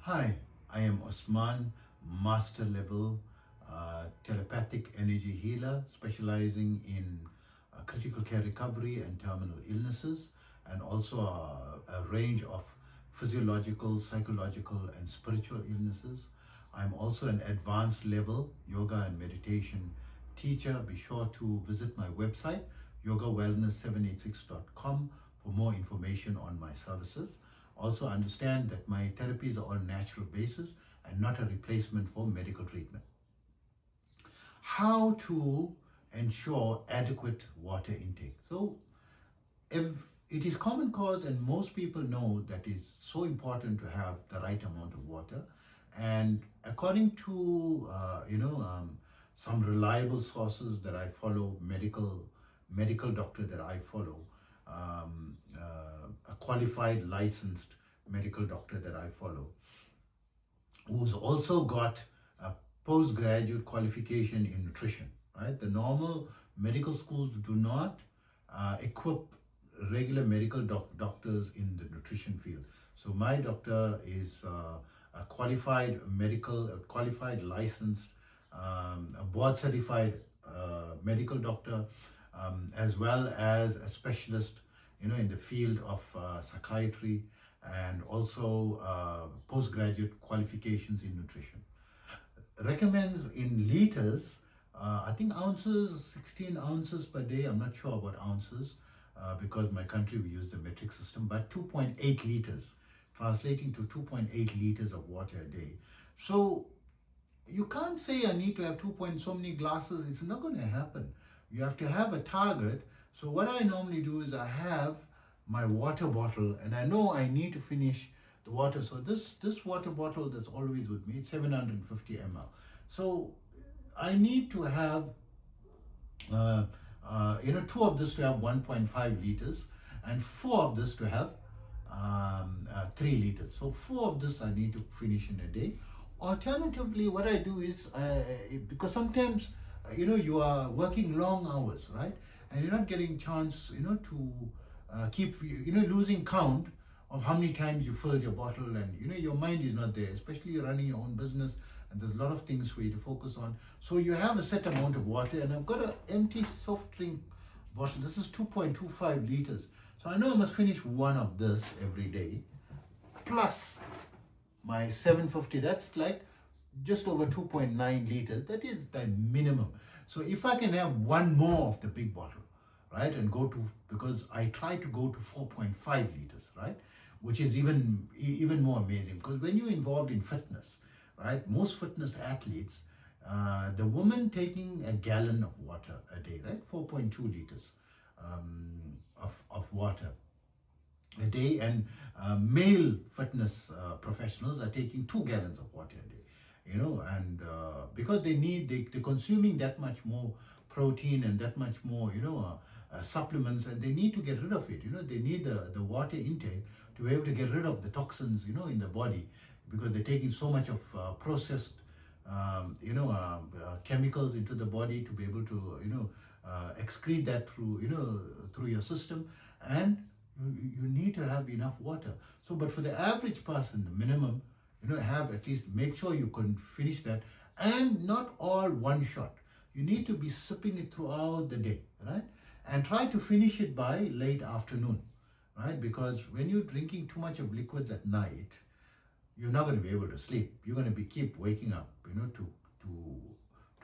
Hi, I am Osman, Master Level Telepathic Energy Healer, specializing in critical care recovery and terminal illnesses, and also a range of physiological, psychological, and spiritual illnesses. I'm also an advanced level yoga and meditation teacher. Be sure to visit my website, yogawellness786.com, for more information on my services. Also understand that my therapies are on natural basis and not a replacement for medical treatment. How to ensure adequate water intake. So if it is common cause, and most people know that it's so important to have the right amount of water. And according to some reliable sources that I follow, medical doctor that I follow, a qualified licensed medical doctor that I follow, who's also got a postgraduate qualification in nutrition, right? The normal medical schools do not equip regular medical doctors in the nutrition field. So my doctor is a qualified licensed, a board certified medical doctor, as well as a specialist, in the field of psychiatry, and also postgraduate qualifications in nutrition. Recommends in liters, I think ounces, 16 ounces per day. I'm not sure about ounces because my country we use the metric system, but 2.8 liters, translating to 2.8 liters of water a day. So you can't say I need to have 2 point so many glasses. It's not going to happen. You have to have a target. So what I normally do is I have my water bottle, and I know I need to finish the water. So this water bottle that's always with me, it's 750 ml. So I need to have two of this to have 1.5 liters, and four of this to have 3 liters. So four of this I need to finish in a day. Alternatively, what I do is, because sometimes you are working long hours, right, and you're not getting chance to keep losing count of how many times you filled your bottle, and your mind is not there, especially you're running your own business and there's a lot of things for you to focus on. So you have a set amount of water, and I've got an empty soft drink bottle. This is 2.25 liters. So I know I must finish one of this every day, plus my 750. That's like just over 2.9 liters. That is the minimum. So if I can have one more of the big bottle, right, and go to, because I try to go to 4.5 liters, right, which is even more amazing, because when you're involved in fitness, right, most fitness athletes, the woman taking a gallon of water a day, right, 4.2 liters of water a day, and male fitness professionals are taking 2 gallons of water a day, and because they're consuming that much more protein and that much more, supplements, and they need to get rid of it. They need the water intake to be able to get rid of the toxins, in the body, because they're taking so much of processed, chemicals into the body to be able to, excrete that through your system, and you need to have enough water. So, but for the average person, the minimum, have at least, make sure you can finish that, and not all one shot. You need to be sipping it throughout the day, right? And try to finish it by late afternoon, right? Because when you're drinking too much of liquids at night, you're not going to be able to sleep. You're going to keep waking up, to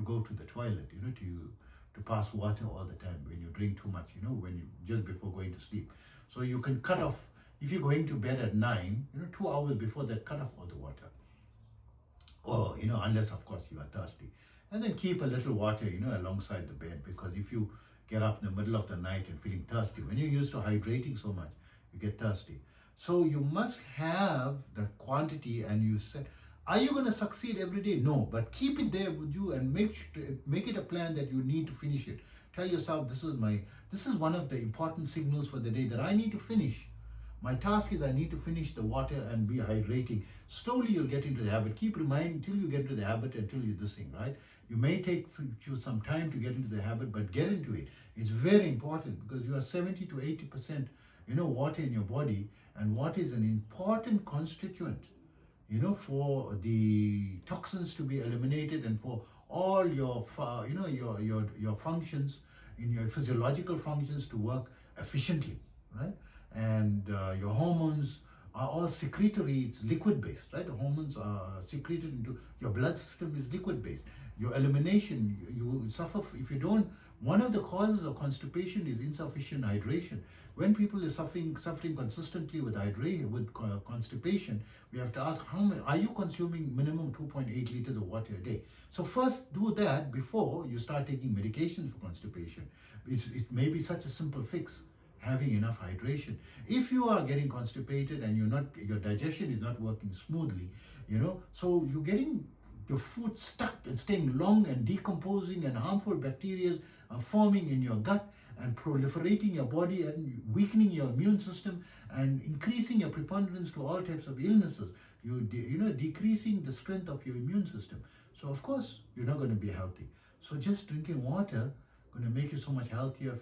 go to the toilet, to pass water all the time when you drink too much, when you just before going to sleep. So you can cut off, if you're going to bed at 9, 2 hours before that, cut off all the water. Or, unless of course you are thirsty. And then keep a little water, alongside the bed, because if you get up in the middle of the night and feeling thirsty, when you're used to hydrating so much, you get thirsty. So you must have the quantity, and you said, are you going to succeed every day? No, but keep it there with you, and make it a plan that you need to finish it. Tell yourself, this is one of the important signals for the day, that I need to finish. My task is I need to finish the water and be hydrating. Slowly you'll get into the habit. Keep reminding until you get into the habit, until you this thing, right? You may take you some time to get into the habit, but get into it. It's very important, because you are 70 to 80%, water in your body, and water is an important constituent for the toxins to be eliminated and for all your, your functions, in your physiological functions to work efficiently, right? And your hormones are all secretory, it's liquid based, right? The hormones are secreted into your blood system is liquid based. Your elimination, you suffer if you don't. One of the causes of constipation is insufficient hydration. When people are suffering consistently with constipation, we have to ask, how many are you consuming? Minimum 2.8 liters of water a day. So first do that before you start taking medication for constipation. It may be such a simple fix, having enough hydration. If you are getting constipated and your digestion is not working smoothly, so you're getting your food stuck and staying long and decomposing, and harmful bacteria are forming in your gut and proliferating your body and weakening your immune system and increasing your preponderance to all types of illnesses. Decreasing the strength of your immune system. So of course you're not going to be healthy. So just drinking water going to make you so much healthier,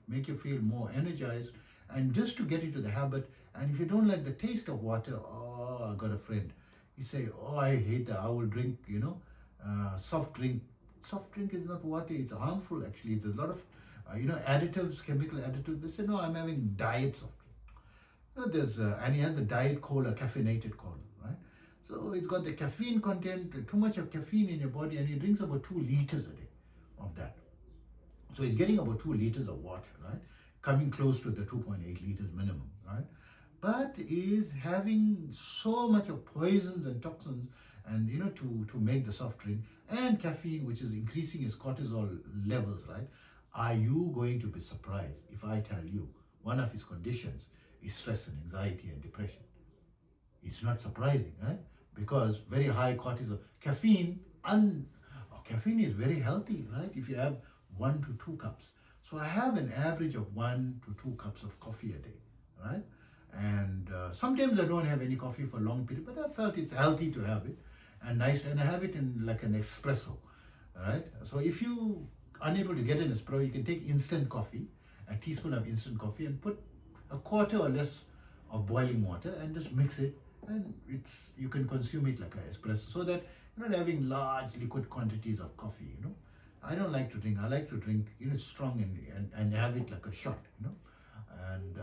make you feel more energized, and just to get into the habit. And if you don't like the taste of water, I got a friend. You say, I hate that. I will drink, soft drink. Soft drink is not water. It's harmful actually. There's a lot of, additives, chemical additives. They say, no, I'm having diet soft drink. And he has the diet cola, caffeinated cola, right? So it's got the caffeine content, too much of caffeine in your body, and he drinks about 2 liters a day of that. So he's getting about 2 liters of water, right? Coming close to the 2.8 liters minimum, right? But is having so much of poisons and toxins, and to make the soft drink, and caffeine, which is increasing his cortisol levels, right? Are you going to be surprised if I tell you one of his conditions is stress and anxiety and depression? It's not surprising, right? Because very high cortisol. Caffeine is very healthy, right? If you have 1 to 2 cups. So I have an average of 1 to 2 cups of coffee a day, right? And sometimes I don't have any coffee for a long period, but I felt it's healthy to have it and nice. And I have it in like an espresso, right? So if you are unable to get an espresso, you can take instant coffee, a teaspoon of instant coffee, and put a quarter or less of boiling water and just mix it, and you can consume it like an espresso, so that you're not having large liquid quantities of coffee. I don't like to drink. I like to drink, strong and have it like a shot, and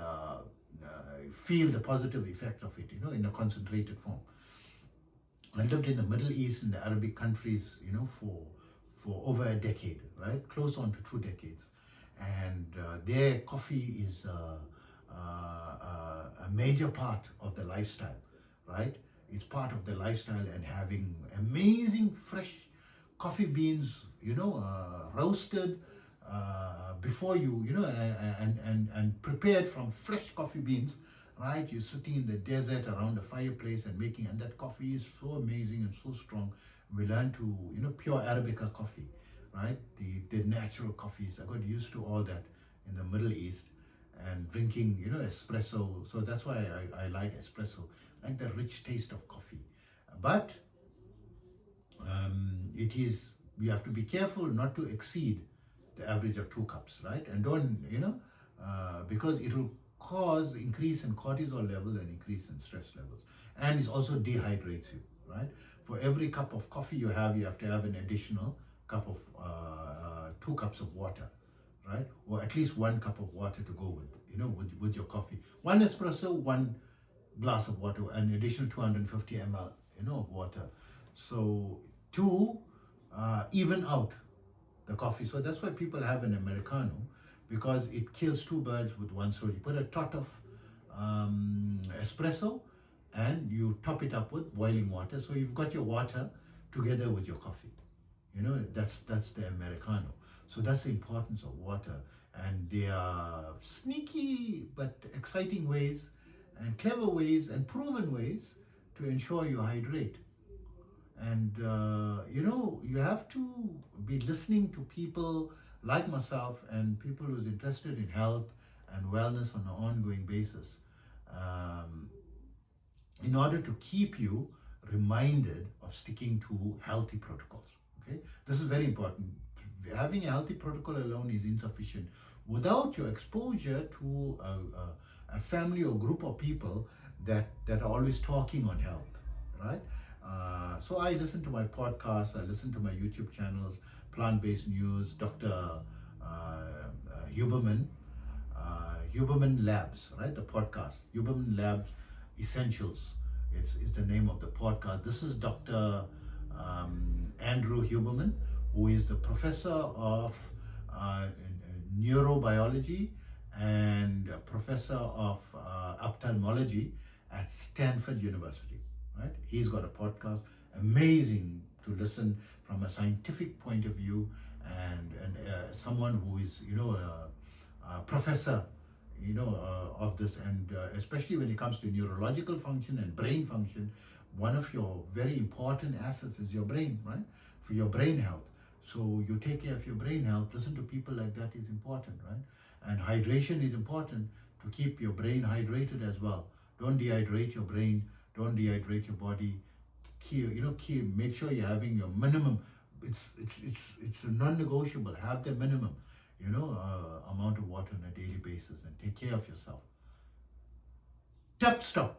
feel the positive effect of it, in a concentrated form. I lived in the Middle East, in the Arabic countries, for over a decade, right? Close on to 2 decades. And their coffee is a major part of the lifestyle, right? It's part of the lifestyle, and having amazing fresh coffee beans, roasted before you, and prepared from fresh coffee beans, right? You're sitting in the desert around a fireplace and making, and that coffee is so amazing and so strong. We learned to, pure Arabica coffee, right? The natural coffees. I got used to all that in the Middle East, and drinking, espresso. So that's why I like espresso, like the rich taste of coffee. But you have to be careful not to exceed the average of 2 cups, right? And don't, because it will cause increase in cortisol level and increase in stress levels. And it also dehydrates you, right? For every cup of coffee you have to have an additional cup of 2 cups of water, right? Or at least 1 cup of water to go with your coffee. 1 espresso, 1 glass of water, an additional 250 ml, of water. So to even out the coffee. So that's why people have an Americano, because it kills 2 birds with 1 stone. You put a tot of espresso and you top it up with boiling water. So you've got your water together with your coffee. That's the Americano. So that's the importance of water. And there are sneaky but exciting ways and clever ways and proven ways to ensure you hydrate. And you have to be listening to people like myself and people who's interested in health and wellness on an ongoing basis, in order to keep you reminded of sticking to healthy protocols. Okay, this is very important. Having a healthy protocol alone is insufficient. Without your exposure to a family or group of people that are always talking on health, right? So I listen to my podcasts, I listen to my YouTube channels, Plant-Based News, Dr. Huberman, Huberman Labs, right? The podcast, Huberman Labs Essentials. It's the name of the podcast. This is Dr. Andrew Huberman, who is the professor of neurobiology and professor of ophthalmology at Stanford University, right? He's got a podcast, amazing to listen from a scientific point of view, and someone who is, a professor, of this, and especially when it comes to neurological function and brain function, one of your very important assets is your brain, right? For your brain health. So you take care of your brain health, listen to people like that is important, right? And hydration is important to keep your brain hydrated as well. Don't dehydrate your brain, don't dehydrate your body. Make sure you're having your minimum. It's a non-negotiable. Have the minimum, amount of water on a daily basis, and take care of yourself. Stop.